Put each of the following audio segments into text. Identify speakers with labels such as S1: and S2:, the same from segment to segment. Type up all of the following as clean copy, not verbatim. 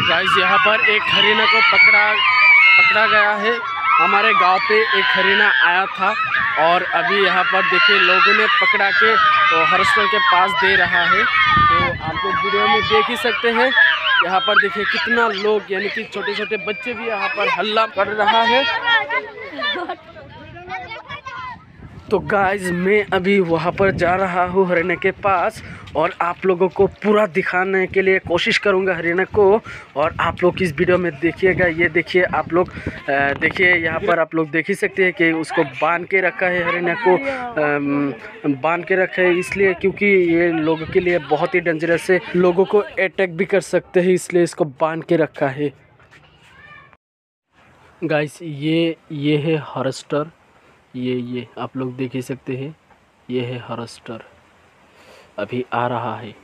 S1: Guys यहाँ पर एक हरिना को पकड़ा गया है। हमारे गांव पे एक हरिना आया था और अभी यहाँ पर देखिए लोगों ने पकड़ा के तो हॉस्पिटल के पास दे रहा है। तो आप लोग वीडियो में देख ही सकते हैं। यहाँ पर देखिए कितना लोग यानी कि छोटे छोटे बच्चे भी यहाँ पर हल्ला कर रहा है। तो गाइस मैं अभी वहाँ पर जा रहा हूँ हरिना के पास और आप लोगों को पूरा दिखाने के लिए कोशिश करूँगा हरिना को। और आप लोग इस वीडियो में देखिएगा। ये देखिए आप लोग देखिए यहाँ पर आप लोग देख ही सकते हैं कि उसको बांध के रखा है। हरिना को बांध के रखा है इसलिए क्योंकि ये लोगों के लिए बहुत ही डेंजरस है, लोगों को अटैक भी कर सकते हैं, इसलिए इसको बांध के रखा है। गाइस ये है हॉस्टर। ये आप लोग देख ही सकते हैं। ये है हॉस्टर, अभी आ रहा है।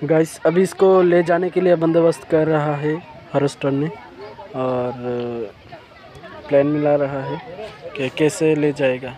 S1: गाइस अभी इसको ले जाने के लिए बंदोबस्त कर रहा है हॉस्टर ने और प्लान मिला रहा है कि कैसे ले जाएगा।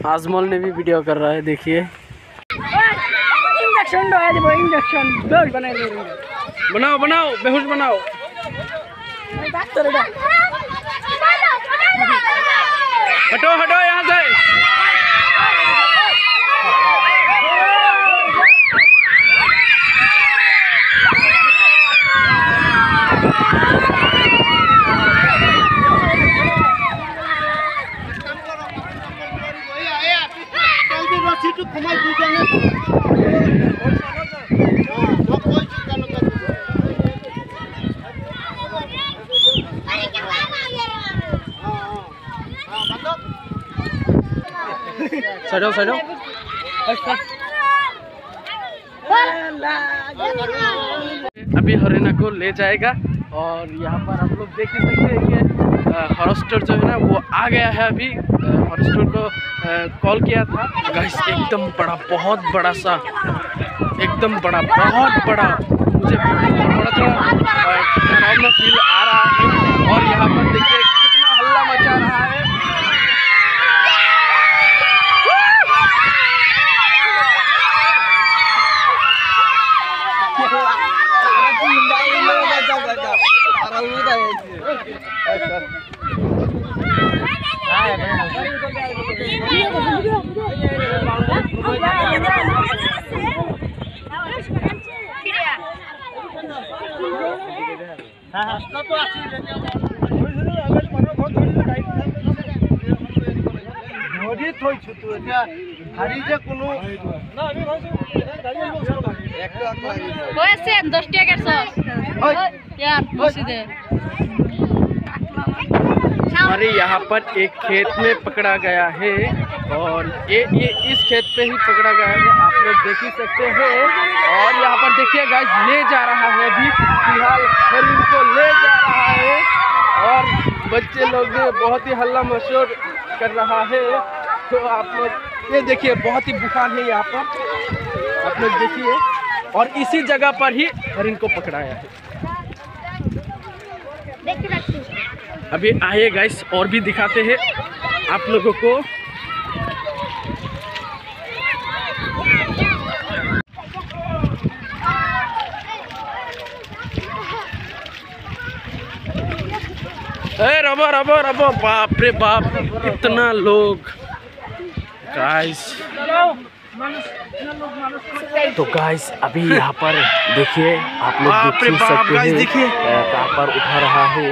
S1: आजमल ने भी वीडियो कर रहा है, देखिए।
S2: इंजेक्शन
S1: बनाओ बेहोश बनाओ। हटो यहाँ से। साइडो अभी हरिना को ले जाएगा और यहाँ पर आप लोग देख ही सकते हैं कि हॉस्टर जो है ना वो आ गया है। अभी हॉस्टर को कॉल किया था। गाइस एकदम बड़ा, बहुत बड़ा सा, एकदम बड़ा, बहुत बड़ा, मुझे थोड़ा डरावना फील आ रहा है। और यहाँ पर देखिए कितना हल्ला मचा रहा है। हमारे यहाँ पर एक खेत में पकड़ा गया है और ये इस खेत पे ही पकड़ा गया है, आप लोग देख ही सकते हैं। और यहाँ पर देखिए गाइस ले जा रहा है, अभी फिलहाल हरिन को ले जा रहा है और बच्चे लोग बहुत ही हल्ला मशोर कर रहा है। तो आप लोग ये देखिए बहुत ही बुखार है यहाँ पर, आप लोग देखिए। और इसी जगह पर ही हरिन को पकड़ाया है। अभी आइए गाइस और भी दिखाते हैं आप लोगों को। रबो बाप रे बाप, इतना लोग तो गाइस अभी यहाँ पर देखिए आप लोग देख सकते हैं देखिए कार पर उठा रहा है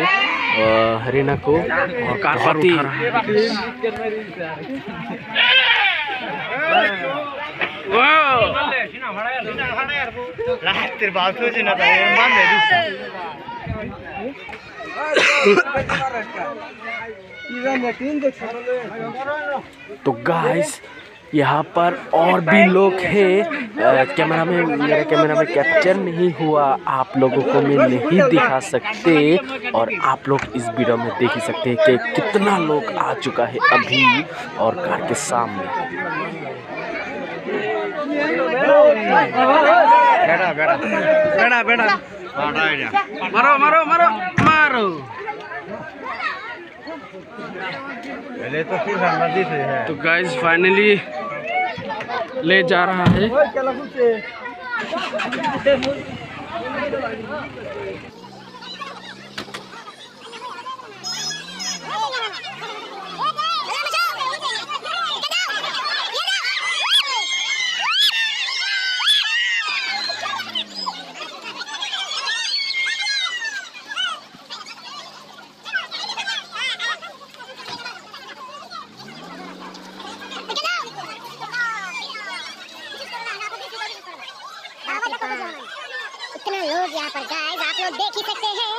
S1: हरीना को और कार पर उठा रहा तो गाइस यहाँ पर और भी लोग हैं। कैमरा में मेरे कैमरा में कैप्चर नहीं हुआ, आप लोगों को मैं नहीं दिखा सकते और आप लोग इस वीडियो में देख ही सकते हैं कि कितना लोग आ चुका है अभी और कार के सामने। बेटा मारो मारो मारो मारो।
S2: पहले तो फिर नदी से है।
S1: तो गाइस फाइनली ले जा रहा है।
S3: इतना लोग यहाँ पर गाइस आप लोग देख ही सकते हैं।